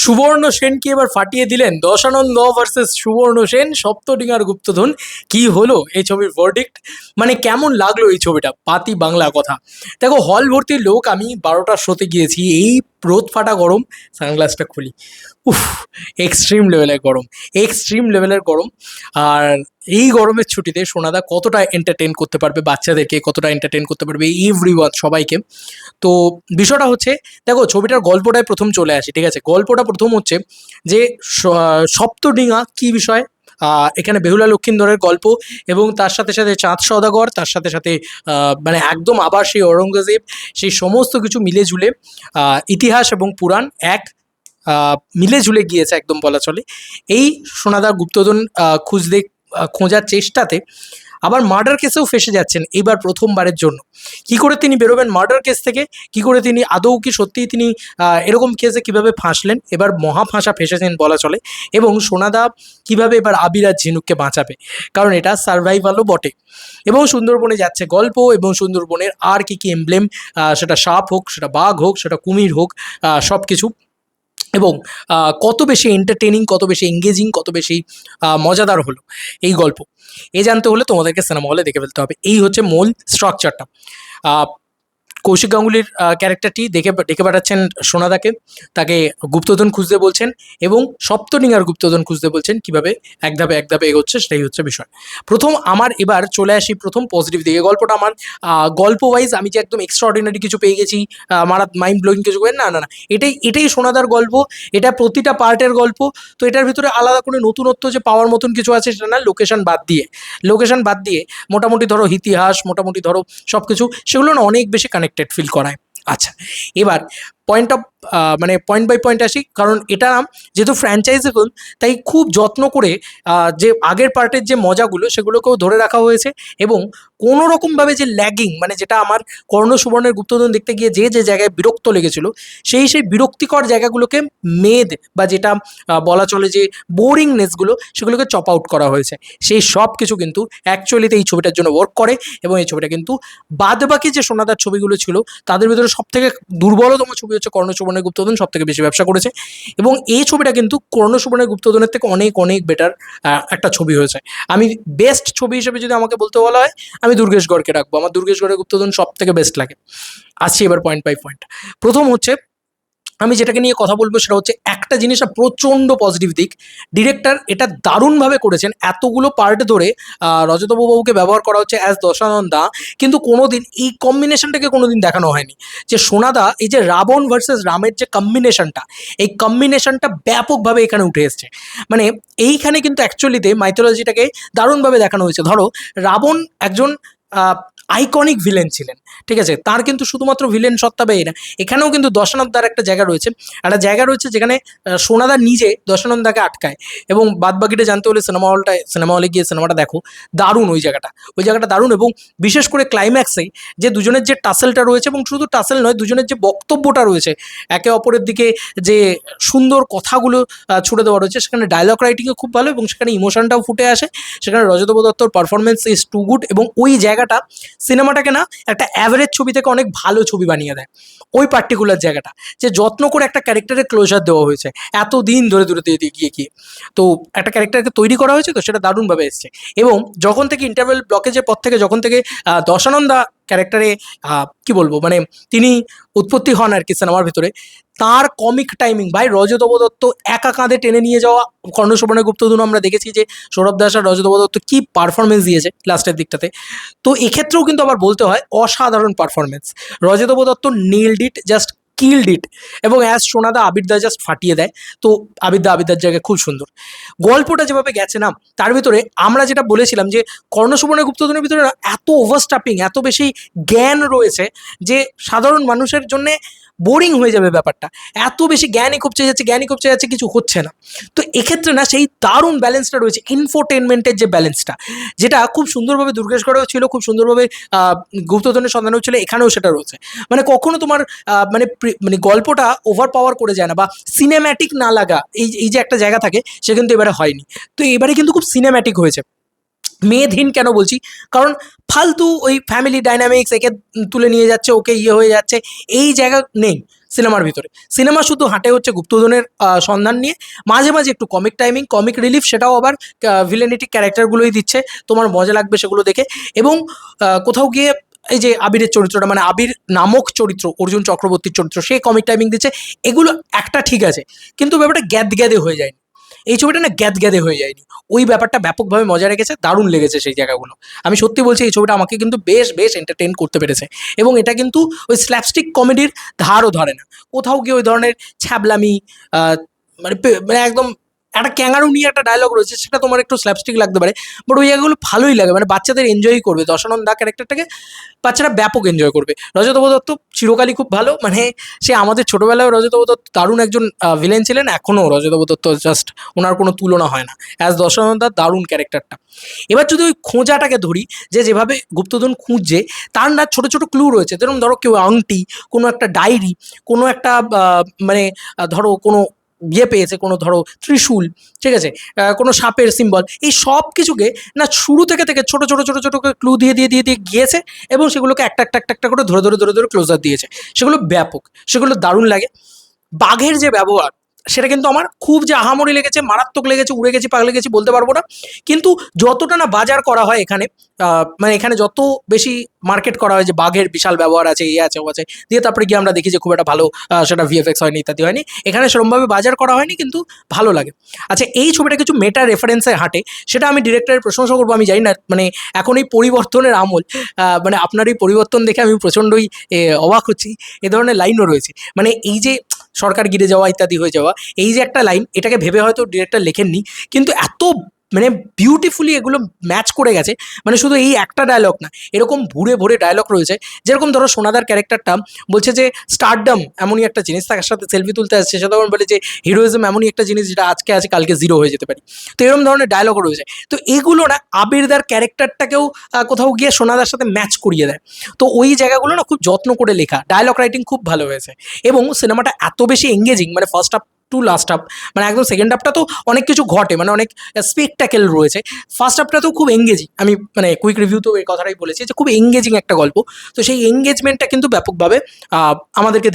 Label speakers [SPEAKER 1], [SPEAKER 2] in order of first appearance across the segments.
[SPEAKER 1] সুবর্ণ সেনকে এবার ফাটিয়ে দিলেন দশানন্দ ভার্সেস সুবর্ণ সেন, সপ্তডিঙার গুপ্তধন। কি হলো এই ছবির ভার্ডিক্ট? মানে কেমন লাগলো এই ছবিটা? পাতি বাংলা কথা। দেখো, হল ভর্তি লোক, আমি 12টার শোতে গিয়েছি, এই রোদ ফাটা গরম, সানগ্লাসটা খুলি, উফ, এক্সট্রিম লেভেলের গরম, এক্সট্রিম লেভেলের গরম। আর এই গরমের ছুটিতে সোনাদা কতটা এন্টারটেন করতে পারবে বাচ্চাদেরকে, কতটা এন্টারটেন করতে পারবে এভরিওয়ান, সবাইকে। তো বিষয়টা হচ্ছে, দেখো ছবিটার গল্পটায় প্রথম চলে আসি, ঠিক আছে? গল্পটা প্রথম হচ্ছে যে সপ্তডিঙা কি বিষয়, এখানে বেহুলা লক্ষিন্দরের গল্প, এবং তার সাথে সাথে চাঁদ সওদাগর, তার সাথে সাথে মানে একদম আবার সেই ঔরঙ্গজেব, সেই সমস্ত কিছু মিলে ঝুলে ইতিহাস এবং পুরাণ এক মিলে ঝুলে গিয়েছে একদম বলা চলে। এই সোনাদার গুপ্তধন খোঁজার চেষ্টাতে আবার মার্ডার কেসেও ফেসে যাচ্ছেন এইবার প্রথমবারের জন্য। কি করে তিনি বেরোবেন মার্ডার কেস থেকে, কি করে তিনি আদৌ কি সত্যিই তিনি এরকম কেসে কিভাবে ফাঁসলেন, এবার মহা ফাঁসা ফেসেছেন বলা চলে। এবং সোনাদা কিভাবে এবার আবির আর ঝিনুককে বাঁচাবে, কারণ এটা সার্ভাইভালও বটে। এবং সুন্দরবনে যাচ্ছে গল্প, এবং সুন্দরবনের আর কি কি এমব্লেম, সেটা সাপ হোক, সেটা বাঘ হোক, সেটা কুমির হোক, সব কিছু। এবং কত বেশি এন্টারটেনিং, কত বেশি এঙ্গেজিং, কত বেশি মজাদার হলো এই গল্প, এ জানতে হলে তোমাদেরকে সিনেমা হলে দেখে ফেলতে হবে। এই হচ্ছে মূল স্ট্রাকচারটা। কৌশিক গাঙ্গুলির ক্যারেক্টারটি ডেকে পাঠাচ্ছেন সোনাদাকে, তাকে গুপ্তধন খুঁজতে বলছেন, এবং সপ্তডিঙার গুপ্তধন খুঁজতে বলছেন। কিভাবে এক ধাপে এক ধাপে এগোচ্ছে সেটাই হচ্ছে বিষয়। প্রথম আমার এবার চলে আসি প্রথম পজিটিভ দিকে। গল্পটা আমার গল্প ওয়াইজ আমি যে একদম এক্সট্রাঅর্ডিনারি কিছু পেয়ে গেছি, আমার মাইন্ড ব্লোয়িং কিছু, না না না, এটাই সোনাদার গল্প, এটা প্রতিটা পার্টের গল্প। তো এটার ভিতরে আলাদা করে নতুনত্ব যে পাওয়ার মতন কিছু আছে সেটা না, লোকেশন বাদ দিয়ে মোটামুটি ধরো ইতিহাস, মোটামুটি ধরো সব কিছু, সেগুলো না অনেক বেশি কানেক্টেড ফিল করায়। আচ্ছা, এবার পয়েন্ট বাই পয়েন্ট আসি, কারণ এটা যেহেতু ফ্র্যাঞ্চাইজি ফিল্ম, তাই খুব যত্ন করে যে আগের পার্টের যে মজাগুলো সেগুলোকেও ধরে রাখা হয়েছে। এবং কোনো রকমভাবে যে ল্যাগিং, মানে যেটা আমার কর্ণ সুবর্ণের গুপ্তধন দেখতে গিয়ে যে জায়গায় বিরক্ত লেগেছিল, সেই বিরক্তিকর জায়গাগুলোকে বা যেটা বলা চলে যে বোরিংনেসগুলো, সেগুলোকে চপ আউট করা হয়েছে। সেই সব কিছু কিন্তু অ্যাকচুয়ালিতে এই ছবিটার জন্য ওয়ার্ক করে। এবং এই ছবিটা কিন্তু বাদবাকি যে সোনাদার ছবিগুলো ছিল তাদের ভিতরে সবথেকে দুর্বলতম ছবি হচ্ছে কর্ণ সুবর্ণের গুপ্তধন, সবথেকে বেশি ব্যবসা করেছে। এবং এই ছবিটা কিন্তু কর্ণ সুবর্ণের গুপ্তধনের থেকে অনেক অনেক বেটার একটা ছবি হয়েছে। আমি বেস্ট ছবি হিসেবে যদি আমাকে বলতে বলা হয়, আমি দুর্গেশগড়কে রাখবো। আমার দুর্গেশগড়ের গুপ্তধন সব থেকে বেস্ট লাগে। আসছি এবার পয়েন্ট বাই পয়েন্ট। প্রথম হচ্ছে, আমি যেটাকে নিয়ে কথা বলবো সেটা হচ্ছে একটা জিনিসটা প্রচণ্ড পজিটিভ দিক, ডিরেক্টর এটা দারুণভাবে করেছেন। এতগুলো পার্ট ধরে রজতবাবুকে ব্যবহার করা হচ্ছে অ্যাজ দশানন্দা, কিন্তু কোনোদিন এই কম্বিনেশনটাকে কোনোদিন দেখানো হয়নি যে সোনাদা, এই যে রাবণ ভার্সেস রামের যে কম্বিনেশনটা, এই কম্বিনেশনটা ব্যাপকভাবে এখানে উঠে এসছে। মানে এইখানে কিন্তু অ্যাকচুয়ালিতে মাইথোলজিটাকে দারুণভাবে দেখানো হয়েছে। ধরো, রাবণ একজন আইকনিক ভিলেন ছিলেন, ঠিক আছে? তার কিন্তু শুধুমাত্র ভিলেন সত্তা পেয়ে না, এখানেও কিন্তু দশানন্দার একটা জায়গা রয়েছে যেখানে সোনাদা নিজে দশানন্দাকে আটকায়। এবং বাদবাকিটা জানতে হলে সিনেমা হলে গিয়ে সিনেমাটা দেখো, দারুণ ওই জায়গাটা দারুণ। এবং বিশেষ করে ক্লাইম্যাক্সে যে দুজনের যে টাসেলটা রয়েছে, এবং শুধু টাসেল নয়, দুজনের যে বক্তব্যটা রয়েছে একে অপরের দিকে, যে সুন্দর কথাগুলো ছুড়ে দেওয়া রয়েছে, সেখানে ডায়লগ রাইটিংও খুব ভালো, এবং সেখানে ইমোশনটাও ফুটে আসে। সেখানে রজতব দত্তর পারফরমেন্স ইজ টু গুড, এবং ওই জায়গাটা সিনেমাটাকে না একটা অ্যাভারেজ ছবি থেকে অনেক ভালো ছবি বানিয়ে দেয়। ওই পার্টিকুলার জায়গাটা, যে যত্ন করে একটা ক্যারেক্টারের ক্লোজার দেওয়া হয়েছে এতদিন ধরে গিয়ে তো একটা ক্যারেক্টারকে তৈরি করা হয়েছে, তো সেটা দারুণভাবে এসছে। এবং যখন থেকে ইন্টারভেল ব্লকেজের পর থেকে, যখন থেকে দশানন্দা ক্যারেক্টারে কি বলবো, মানে তিনি উৎপত্তি হন আর কি সিনেমার ভিতরে, তার কমিক টাইমিং, ভাই রজতব দত্ত একা কাঁধে টেনে নিয়ে যাওয়া। কর্ণ সুবর্ণের গুপ্তধন আমরা দেখেছি যে সৌরভ দাস আর রজতব দত্ত কি পারফরমেন্স দিয়েছে লাস্টের দিকটাতে। তো এক্ষেত্রেও কিন্তু আবার বলতে হয় অসাধারণ পারফরমেন্স। রজতব দত্ত নেইলড ইট, জাস্ট কিলড ইট। এবং অ্যাজ সোনাদা, আবিরদা জাস্ট ফাটিয়ে দেয়। তো আবিরদার জায়গায় খুব সুন্দর গল্পটা যেভাবে গেছে না, তার ভিতরে আমরা যেটা বলেছিলাম যে কর্ণ সুবর্ণের গুপ্তধনের ভিতরে না এত ওভারস্টাপিং, এত বেশি জ্ঞান রয়েছে যে সাধারণ মানুষের জন্যে বোরিং হয়ে যাবে ব্যাপারটা। এত বেশি জ্ঞানই খুঁজছে যাচ্ছে, কিছু হচ্ছে না। তো এক্ষেত্রে না সেই দারুণ ব্যালেন্সটা রয়েছে, ইনফোটেনমেন্টের যে ব্যালেন্সটা, যেটা খুব সুন্দরভাবে দুর্গেশগড়েও ছিল, খুব সুন্দরভাবে গুপ্তধনের সন্ধানেও ছিল, এখানেও সেটা রয়েছে। মানে কখনো তোমার মানে গল্পটা ওভার পাওয়ার করে যায় না, বা সিনেম্যাটিক না লাগা, এই যে একটা জায়গা থাকে, সে কিন্তু এবারে হয়নি। তো এবারে কিন্তু খুব সিনেম্যাটিক হয়েছে। মেয়েধীন কেন বলছি, কারণ ফালতু ওই ফ্যামিলি ডাইনামিক্স একে তুলে নিয়ে যাচ্ছে, ওকে ইয়ে হয়ে যাচ্ছে, এই জায়গা নেই সিনেমার ভিতরে। সিনেমা শুধু হাঁটে হচ্ছে গুপ্তধনের সন্ধান নিয়ে, মাঝে মাঝে একটু কমিক টাইমিং, কমিক রিলিফ, সেটাও আবার ভিলেনেটিক ক্যারেক্টারগুলোই দিচ্ছে, তোমার মজা লাগবে সেগুলো দেখে। এবং কোথাও গিয়ে এই যে আবিরের চরিত্রটা, মানে আবির নামক চরিত্র, অর্জুন চক্রবর্তীর চরিত্র, সে কমিক টাইমিং দিচ্ছে, এগুলো একটা ঠিক আছে, কিন্তু ব্যাপারটা গ্যাদে হয়ে যায়। এই ছবিটা না গ্যাদে হয়ে যায়নি, ওই ব্যাপারটা ব্যাপকভাবে মজা রেখেছে, দারুণ লেগেছে সেই জায়গাগুলো। আমি সত্যি বলছি এই ছবিটা আমাকে কিন্তু বেশ বেশ এন্টারটেইন করতে পেরেছে। এবং এটা কিন্তু ওই স্ল্যাপস্টিক কমেডির ধারও ধরে না, কোথাও গিয়ে ওই ধরনের ছ্যাবলামি, আহ, মানে একদম একটা ক্যাঙ্গারু নিয়ে একটা ডায়লগ রয়েছে, সেটা তোমার একটু স্ল্যাপস্টিক লাগতে পারে, বাট ওই জায়গাগুলো ভালোই লাগে, মানে বাচ্চাদের এনজয়ই করবে, দশানন দা ক্যারেক্টারটাকে বাচ্চারা ব্যাপক এনজয় করবে। রজতাভ দত্ত চিরকালই খুব ভালো, মানে সে আমাদের ছোটবেলায় রজতাভ দত্ত দারুণ একজন ভিলেন ছিলেন, এখনও রজতাভ দত্ত জাস্ট, ওনার কোনো তুলনা হয় না অ্যাজ দশানন দার দারুণ ক্যারেক্টারটা। এবার যদি ওই খোঁজাটাকে ধরি, যে যেভাবে গুপ্তধন খুঁজছে, তার না ছোট ছোট ক্লু রয়েছে, যেরকম ধরো কেউ আংটি, কোনো একটা ডায়েরি, কোনো একটা মানে ধরো কোনো ইয়ে পেয়েছে, কোনো ধরো ত্রিশূল, ঠিক আছে, কোনো সাপের সিম্বল, এই সব কিছুকে না শুরু থেকে থেকে ছোট ছোট ছোট ছোট করে ক্লু দিয়ে দিয়ে দিয়ে দিয়ে গিয়েছে, এবং সেগুলোকে একটা একটা একটা একটা করে ধরে ধরে ধরে ধরে ক্লোজার দিয়েছে, সেগুলো ব্যাপক, সেগুলো দারুণ লাগে। বাঘের যে ব্যবহার, সেটা কিন্তু আমার খুব যে আহামরি লেগেছে, মারাত্মক লেগেছে, উড়ে গেছি পাগলে গেছি বলতে পারবো না, কিন্তু যতটা না বাজার করা হয় এখানে, মানে এখানে যত বেশি মার্কেট করা হয় যে বাঘের বিশাল ব্যবহার আছে, এ আছে ও আছে, দিয়ে তারপরে গিয়ে আমরা দেখি যে খুব একটা ভালো সেটা ভিএফএক্স হয়নি, ইত্যাদি হয়নি, এখানে সেরকমভাবে বাজার করা হয়নি, কিন্তু ভালো লাগে। আচ্ছা, এই ছবিটা কিছু মেটা রেফারেন্সে হাঁটে, সেটা আমি ডিরেক্টরের প্রশংসা করবো, আমি জানি না মানে এখন এই পরিবর্তনের আমল, মানে আপনার এই পরিবর্তন দেখে আমি প্রচণ্ডই অবাক হচ্ছি, এ ধরনের লাইনও রয়েছে, মানে এই যে সরকার গিরে যাওয়া ইত্যাদি হয়ে যাওয়া, এই যে একটা লাইন, এটাকে ভেবে হয়তো ডিরেক্টর লেখেননি, কিন্তু এত মানে বিউটিফুলি এগুলো ম্যাচ করে গেছে, মানে শুধু এই একটা ডায়লগ না, এরকম ভুরে ভরে ডায়লগ রয়েছে। যেরকম ধরো সোনাদার ক্যারেক্টারটা বলছে যে স্টারডম এমনই একটা জিনিস, তার সাথে সেলফি তুলতে আসছে, সে তখন বলে যে হিরোইজম এমনই একটা জিনিস যেটা আজকে আছে কালকে জিরো হয়ে যেতে পারি। তো এরকম ধরনের ডায়লগও রয়েছে। তো এগুলো না আবিরদার ক্যারেক্টারটাকেও কোথাও গিয়ে সোনাদার সাথে ম্যাচ করিয়ে দেয়। তো ওই জায়গাগুলো না খুব যত্ন করে লেখা, ডায়লগ রাইটিং খুব ভালো হয়েছে, এবং সিনেমাটা এত বেশি এঙ্গেজিং, মানে first have to last half, মানে একদম সেকেন্ড হাফটা তো অনেক কিছু ঘটে, মানে অনেক স্পেকটাকেল রয়েছে, ফার্স্ট হাফটাতেও খুব এঙ্গেজিং, আমি মানে কুইক রিভিউতেও এই কথাটাই বলেছি যে খুব এঙ্গেজিং একটা গল্প। তো সেই এঙ্গেজমেন্টটা কিন্তু ব্যাপকভাবে আমাদেরকে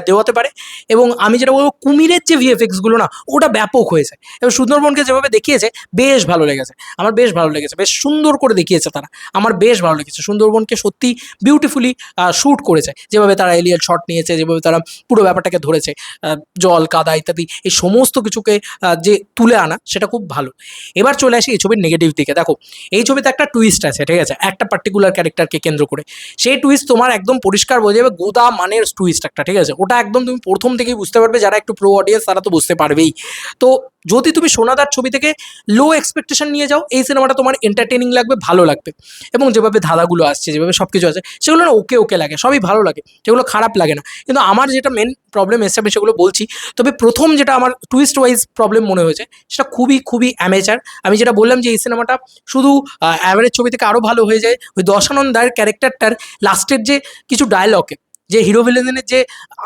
[SPEAKER 1] দেওয়াতে পারে। এবং আমি যেটা বলবো, কুমিরের যে ভিএফএক্সগুলো না, ওটা ব্যাপক হয়েছে, এবং সুন্দরবনকে যেভাবে দেখিয়েছে বেশ ভালো লেগেছে, আমার বেশ ভালো লেগেছে, বেশ সুন্দর করে দেখিয়েছে তারা, আমার বেশ ভালো লেগেছে। সুন্দরবনকে সত্যি বিউটিফুলি শ্যুট করেছে, যেভাবে তারা এলিয়াল শট নিয়েছে, যেভাবে তারা পুরো ব্যাপারটাকে ধরেছে, জল কাদা ইত্যাদি এই সমস্ত কিছুকে যে তুলে আনা, সেটা খুব ভালো। এবার চলে আসি এই ছবির নেগেটিভ দিকে। দেখো, এই ছবিতে একটা টুইস্ট আছে, ঠিক আছে, একটা পার্টিকুলার ক্যারেক্টারকে কেন্দ্র করে, সেই টুইস্ট তোমার একদম পরিষ্কার বোঝা যাবে, গোদা মানের টুইস্ট একটা, ঠিক আছে, ওটা একদম তুমি প্রথম থেকেই বুঝতে পারবে, যারা একটু প্রো অডিয়েন্স তারা তো বুঝতে পারবেই। তো যদি তুমি সোনাদার ছবি থেকে লো এক্সপেকটেশন নিয়ে যাও, এই সিনেমাটা তোমার এন্টারটেনিং লাগবে, ভালো লাগবে, এবং যেভাবে ধাঁধাগুলো আসছে, যেভাবে সব কিছু আছে, সেগুলো না ওকে ওকে লাগে, সবই ভালো লাগে, সেগুলো খারাপ লাগে না। কিন্তু আমার যেটা মেন প্রবলেম এসছে, আমি সেগুলো বলছি। তবে প্রথম যেটা আমার টুইস্ট ওয়াইজ প্রবলেম মনে হয়েছে, সেটা খুবই খুবই অ্যামেচার। আমি যেটা বললাম যে এই সিনেমাটা শুধু অ্যাভারেজ ছবি থেকে আরও ভালো হয়ে যায় ওই দশানন দায়ের ক্যারেক্টারটার লাস্টের যে কিছু ডায়লগে, যে হিরো ভিলেনের যে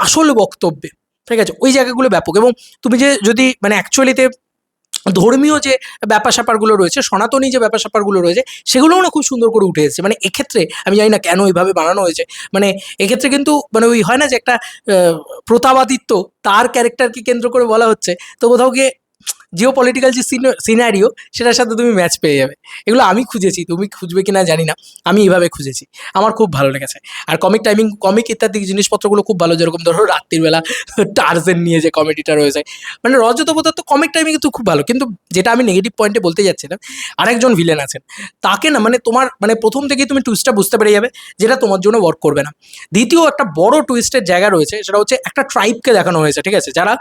[SPEAKER 1] আসল বক্তব্যে, ঠিক আছে, ওই জায়গাগুলো ব্যাপক। এবং তুমি যে যদি মানে অ্যাকচুয়ালিতে ধর্মীয় যে ব্যাপার স্যাপারগুলো রয়েছে, সনাতনী যে ব্যাপার স্যাপারগুলো রয়েছে, সেগুলোও না খুব সুন্দর করে উঠে এসেছে। মানে এক্ষেত্রে আমি জানি না কেন এইভাবে বানানো হয়েছে, মানে এক্ষেত্রে কিন্তু মানে ওই হয় না যে একটা প্রতাপাদিত্য, তার ক্যারেক্টারকে কেন্দ্র করে বলা হচ্ছে, তো কোথাও গিয়ে জিও পলিটিক্যাল যে সিনারিও, সেটার সাথে তুমি ম্যাচ পেয়ে যাবে। এগুলো আমি খুঁজেছি, তুমি খুঁজবে কি না জানি না, আমি এইভাবে খুঁজেছি, আমার খুব ভালো লেগেছে। আর কমিক টাইমিং, কমিক ইত্যাদি জিনিসপত্রগুলো খুব ভালো, যেরকম ধরো রাত্রিবেলা টার্জেন নিয়ে যে কমেডিটা রয়েছে, মানে রজতাভ দত্ত কমিক টাইমিং কিন্তু খুব ভালো। কিন্তু যেটা আমি নেগেটিভ পয়েন্টে বলতে যাচ্ছিলাম, আরেকজন ভিলেন আছেন, তাকে না মানে তোমার মানে প্রথম থেকেই তুমি টুইস্টটা বুঝতে পেরে যাবে, যেটা তোমার জন্য ওয়ার্ক করবে না। দ্বিতীয় একটা বড় টুইস্টের জায়গা রয়েছে, সেটা হচ্ছে একটা ট্রাইবকে দেখানো হয়েছে, ঠিক আছে, যারা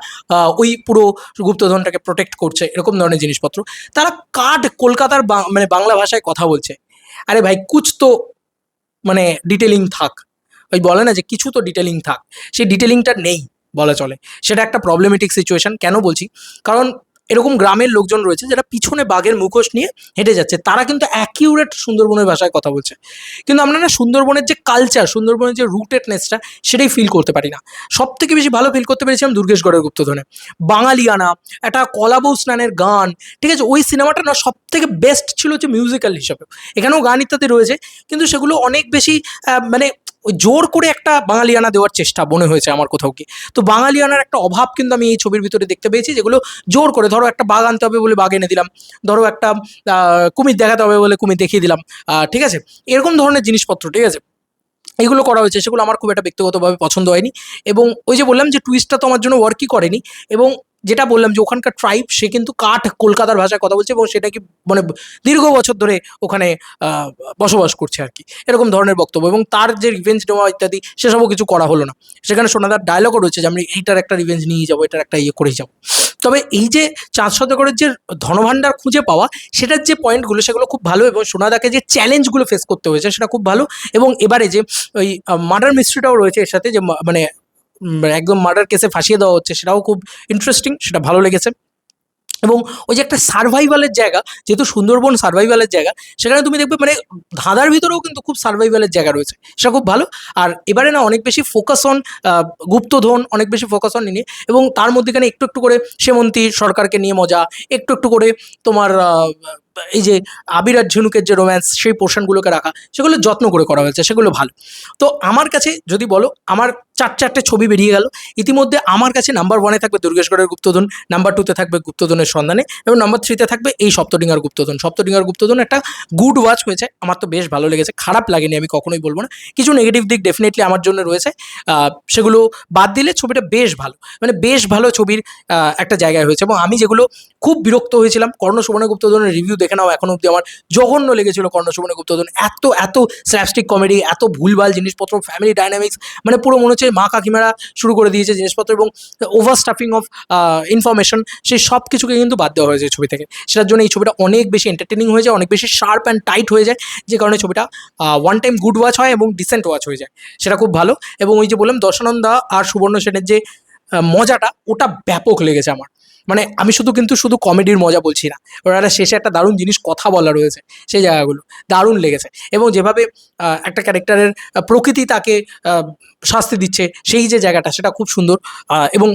[SPEAKER 1] ওই পুরো গুপ্তধনটাকে প্রোটেক্ট করছে, এরকম ধরনের জিনিসপত্র, তারা কলকাতার মানে বাংলা ভাষায় কথা বলছে। আরে ভাই, কুছ তো মানে ডিটেলিং থাক, ওই বলে না যে কিছু তো ডিটেলিং থাক, সেই ডিটেলিংটা নেই বলা চলে। সেটা একটা প্রবলেমেটিক সিচুয়েশন। কেন বলছি, কারণ এরকম গ্রামের লোকজন রয়েছে যারা পিছনে বাঘের মুখোশ নিয়ে হেঁটে যাচ্ছে, তারা কিন্তু অ্যাকিউরেট সুন্দরবনের ভাষায় কথা বলছে। কিন্তু আমরা না সুন্দরবনের যে কালচার, সুন্দরবনের যে রুটেডনেসটা, সেটাই ফিল করতে পারি না। সব থেকে বেশি ভালো ফিল করতে পেরেছিলাম দুর্গেশগড়ের গুপ্তধনে। বাঙালিয়ানা, একটা কলাবউ স্নানের গান, ঠিক আছে, ওই সিনেমাটা না সব থেকে বেস্ট ছিল হচ্ছে মিউজিক্যাল হিসাবে। এখানেও গান ইত্যাদি রয়েছে, কিন্তু সেগুলো অনেক বেশি মানে ওই জোর করে একটা বাঙালিয়ানা দেওয়ার চেষ্টা মনে হয়েছে আমার কোথাও কি। তো বাঙালিয়ানার একটা অভাব কিন্তু আমি এই ছবির ভিতরে দেখতে পেয়েছি, যেগুলো জোর করে, ধরো একটা বাঘ আনতে হবে বলে বাঘ এনে দিলাম, ধরো একটা কুমির দেখাতে হবে বলে কুমির দেখিয়ে দিলাম, ঠিক আছে, এরকম ধরনের জিনিসপত্র, ঠিক আছে, এগুলো করা হয়েছে, সেগুলো আমার খুব একটা ব্যক্তিগতভাবে পছন্দ হয়নি। এবং ওই যে বললাম যে টুইস্টটা তো আমার জন্য ওয়ার্কই করেনি। এবং যেটা বললাম যে ওখানকার ট্রাইব, সে কিন্তু কলকাতার ভাষায় কথা বলছে এবং সেটা কি মানে দীর্ঘ বছর ধরে ওখানে বসবাস করছে আর কি, এরকম ধরনের বক্তব্য। এবং তার যে রিভেঞ্জ নেওয়া ইত্যাদি সেসবও কিছু করা হলো না। সেখানে সোনাদার ডায়লগও রয়েছে যে আমি এইটার একটা রিভেঞ্জ নিয়ে যাবো, এটার একটা ইয়ে করেই যাবো। তবে এই যে চাঁদ সওদাগরের যে ধনভাণ্ডার খুঁজে পাওয়া, সেটার যে পয়েন্টগুলো সেগুলো খুব ভালো, এবং সোনাদাকে যে চ্যালেঞ্জগুলো ফেস করতে হয়েছে সেটা খুব ভালো। এবং এবারে যে ওই মার্ডার মিস্ট্রিটাও রয়েছে এর সাথে, যে মানে একদম মার্ডার কেসে ফাঁসিয়ে দেওয়া হচ্ছে, সেটাও খুব ইন্টারেস্টিং, সেটা ভালো লেগেছে। এবং ওই যে একটা সার্ভাইভালের জায়গা, যেহেতু সুন্দরবন সার্ভাইভালের জায়গা, সেখানে তুমি দেখবে মানে ধাঁধার ভিতরেও কিন্তু খুব সার্ভাইভালের জায়গা রয়েছে, সেটা খুব ভালো। আর এবারে না অনেক বেশি ফোকাস অন গুপ্তধন, অনেক বেশি ফোকাস অন নিয়ে, এবং তার মধ্যেখানে একটু একটু করে সেমন্তী সরকারকে নিয়ে মজা, একটু একটু করে তোমার এই যে আবির আর ঝিনুকের যে রোম্যান্স, সেই পোর্শনগুলোকে রাখা, সেগুলো যত্ন করে করা হয়েছে, সেগুলো ভালো। তো আমার কাছে যদি বলো, আমার চারটে ছবি বেরিয়ে গেল ইতিমধ্যে। আমার কাছে নাম্বার 1-এ থাকবে দুর্গেশগড়ের গুপ্তধন, নাম্বার 2-তে থাকবে গুপ্তধনের সন্ধানে, এবং নাম্বার 3-তে থাকবে এই সপ্তডিঙ্গার গুপ্তধন। সপ্তডিঙ্গার গুপ্তধন একটা গুড ওয়াচ হয়েছে, আমার তো বেশ ভালো লেগেছে, খারাপ লাগেনি, আমি কখনোই বলবো না। কিছু নেগেটিভ দিক ডেফিনেটলি আমার জন্য রয়েছে, সেগুলো বাদ দিলে ছবিটা বেশ ভালো, মানে বেশ ভালো ছবির একটা জায়গায় হয়েছে। এবং আমি যেগুলো খুব বিরক্ত হয়েছিলাম, কর্ণ সুবর্ণ গুপ্তধনের রিভিউ দেখে নাও, এখন অব্দি আমার জঘন্য লেগেছিল কর্ণ সুবর্ণ গুপ্তধন। এত এত স্ল্যাপস্টিক কমেডি, এত ভুলভাল জিনিসপত্র, ফ্যামিলি ডাইনামিক্স, মানে পুরো মনে হচ্ছে মা কাকিমারা শুরু করে দিয়েছে জিনিসপত্র, এবং ওভার স্টাফিং অফ ইনফরমেশন, সেই সব কিছুকে কিন্তু বাদ দেওয়া হয়েছে ছবি থেকে। সেটার জন্য এই ছবিটা অনেক বেশি এন্টারটেনিং হয়ে যায়, অনেক বেশি শার্প অ্যান্ড টাইট হয়ে যায়, যে কারণে ছবিটা ওয়ান টাইম গুড ওয়াচ হয় এবং ডিসেন্ট ওয়াচ হয়ে যায়, সেটা খুব ভালো। এবং ওই যে বললাম দর্শানন্দা আর সুবর্ণ সেনের যে মজাটা, ওটা ব্যাপক লেগেছে আমার। মানে আমি শুধু কমেডির মজা বলছি না, ওরা একটা শেষে একটা দারুণ জিনিস কথা বলা রয়েছে, সেই জায়গাগুলো দারুণ লেগেছে। এবং যেভাবে একটা ক্যারেক্টারের প্রকৃতি তাকে শাস্তি দিচ্ছে, সেই যে জায়গাটা, সেটা খুব সুন্দর। এবং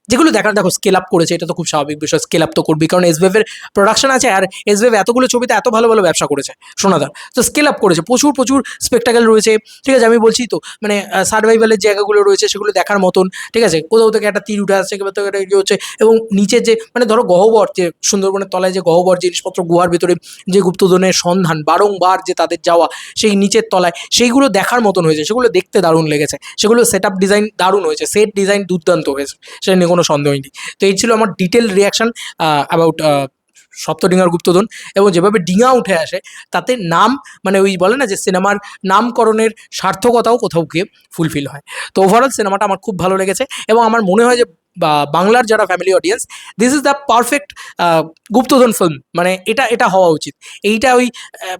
[SPEAKER 1] যেগুলো দেখার, দেখো স্কেল আপ করেছে, এটা তো খুব স্বাভাবিক বিষয়, স্কেল আপ তো করবি, কারণ এসবেভের প্রোডাকশন আছে, আর এসবেভ এতগুলো ছবিতে এত ভালো ভালো ব্যবসা করেছে সোনাদার, তো স্কেল আপ করেছে, প্রচুর প্রচুর স্পেকটাকেল রয়েছে, ঠিক আছে। আমি বলছি তো মানে সার্ভাইভালের জায়গাগুলো রয়েছে, সেগুলো দেখার মতন, ঠিক আছে। কোথাও থেকে একটা তীর উঠে আসছে, কোথাও থেকে একটা ইয়ে হচ্ছে, এবং নিচের যে মানে ধরো গহ্বর, যে সুন্দরবনের তলায় যে গহ্বর জিনিসপত্র, গুহার ভিতরে যে গুপ্তধনের সন্ধান, বারংবার যে তাদের যাওয়া সেই নিচের তলায়, সেইগুলো দেখার মতন হয়েছে, সেগুলো দেখতে দারুণ লেগেছে, সেগুলো সেট আপ ডিজাইন দারুণ হয়েছে, সেট ডিজাইন দুর্দান্ত হয়েছে, সেটা নিয়ে কোনো সন্দেহই নেই। তো এই ছিল আমার ডিটেল রিয়াকশন অ্যাবাউট সপ্তডিঙ্গার গুপ্তধন। এবং যেভাবে ডিঙা উঠে আসে, তাতে নাম, মানে ওই বলে না যে সিনেমার নামকরণের সার্থকতাও কোথাও গিয়ে ফুলফিল হয়। তো ওভারঅল সিনেমাটা আমার খুব ভালো লেগেছে, এবং আমার মনে হয় যে বাংলার যারা family audience, this is the perfect গুপ্তধন ফিল্ম, মানে এটা এটা হওয়া উচিত। এইটা ওই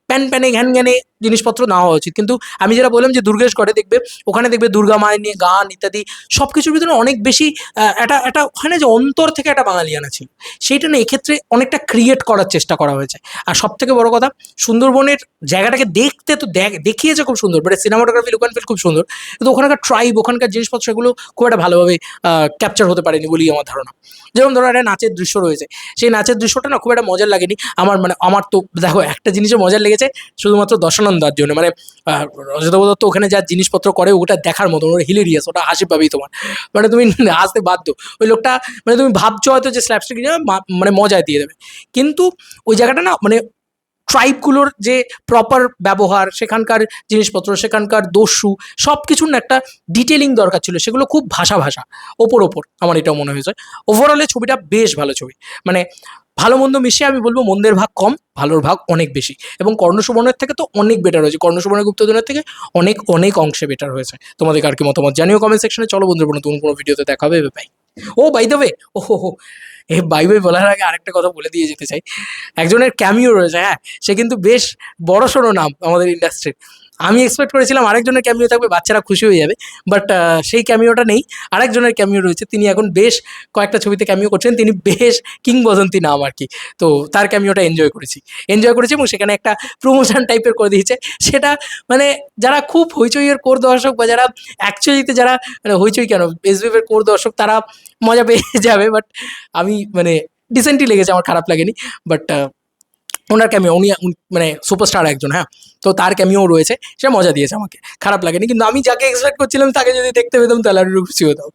[SPEAKER 1] প্যান প্যানে ঘ্যান ঘ্যানে জিনিসপত্র না হওয়া উচিত। কিন্তু আমি যেটা বললাম যে দুর্গেশগড়ে দেখবে, ওখানে দেখবে দুর্গা মায়ের নিয়ে গান ইত্যাদি, সব কিছুর ভিতরে অনেক বেশি একটা হয় না যে অন্তর থেকে একটা বাঙালিয়ানা ছিল, সেইটা না এক্ষেত্রে অনেকটা ক্রিয়েট করার চেষ্টা করা হয়েছে। আর সব থেকে বড় কথা, সুন্দরবনের জায়গাটাকে দেখতে তো দেখিয়েছে খুব সুন্দর, মানে সিনেমাটোগ্রাফি, লুক অ্যান্ড ফিল খুব সুন্দর, কিন্তু ওখানকার ট্রাইব, ওখানকার জিনিসপত্র, সেগুলো খুব একটা ভালোভাবে ক্যাপচার হতে পারেনি বলেই আমার ধারণা। যেমন ধরো একটা নাচের দৃশ্য রয়েছে, সেই নাচের দৃশ্যটা না খুব একটা মজার লাগেনি আমার, মানে আমার তো দেখো একটা জিনিসে মজার লেগেছে শুধুমাত্র দর্শনন্দার জন্য, মানে রজতাভ দত্ত ওখানে যা জিনিসপত্র করে, ওটা দেখার মতো, ওটা হিলেরিয়াস, ওটা হাসি পাবেই তোমার, মানে তুমি হাসতে বাধ্য। ওই লোকটা, মানে তুমি ভাবছো হয়তো যে স্ল্যাপস্টিক মানে মজায় দিয়ে দেবে, কিন্তু ওই জায়গাটা না মানে ট্রাইবগুলোর যে প্রপার ব্যবহার, সেখানকার জিনিসপত্র, সেখানকার দস্যু, সব কিছুর না একটা ডিটেলিং দরকার ছিল, সেগুলো খুব ভাষা ভাষা ওপর আমার এটাও মনে হয়েছে। ওভারঅলে ছবিটা বেশ ভালো ছবি, মানে ভালো মন্দ মিশিয়ে আমি বলবো মন্দের ভাগ কম, ভালোর ভাগ অনেক বেশি। এবং কর্ণ সুবর্ণের থেকে তো অনেক বেটার হয়েছে, কর্ণ সুবর্ণ গুপ্তধনের থেকে অনেক অনেক অংশে বেটার হয়েছে। তোমাদের আর কি মতামত জানিও কমেন্ট সেকশনে। চলো বন্ধুরা, নতুন কোনো ভিডিওতে দেখা হবে, bye. Oh by the way, ও হো, এই বাই বাই বলার আগে আরেকটা কথা বলে দিয়ে যেতে চাই, একজনের ক্যামিও রয়েছে, হ্যাঁ, সে কিন্তু বেশ বড়সড় নাম আমাদের ইন্ডাস্ট্রির, আমি এক্সপেক্ট করেছিলাম আরেকজনের ক্যামিও থাকবে, বাচ্চারা খুশি হয়ে যাবে, বাট সেই ক্যামিওটা নেই। আরেকজনের ক্যামিও রয়েছে, তিনি এখন বেশ কয়েকটা ছবিতে ক্যামিও করছেন, তিনি বেশ কিংবদন্তি নাম আর কি। তো তার ক্যামিওটা এনজয় করেছি এবং সেখানে একটা প্রমোশন টাইপের করে দিয়েছে। সেটা মানে যারা খুব হইচইয়ের কোর দর্শক বা যারা অ্যাকচুয়ালিতে যারা মানে হইচই কেন এসবিএফের কোর দর্শক তারা মজা পেয়ে যাবে, বাট আমি মানে ডিসেন্টলি লেগেছে, আমার খারাপ লাগেনি। বাট ওনার ক্যামিও মানে সুপারস্টার একজন, হ্যাঁ, তো তার ক্যামিও রয়েছে, সে মজা দিয়েছে, আমাকে খারাপ লাগেনি। কিন্তু আমি যাকে এক্সপেক্ট করছিলাম তাকে যদি দেখতে পেতাম তাহলে আরও খুশি হতাম।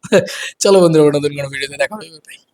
[SPEAKER 1] চলো বন্ধুরা, নতুন কোনো ভিডিওতে দেখা হবে।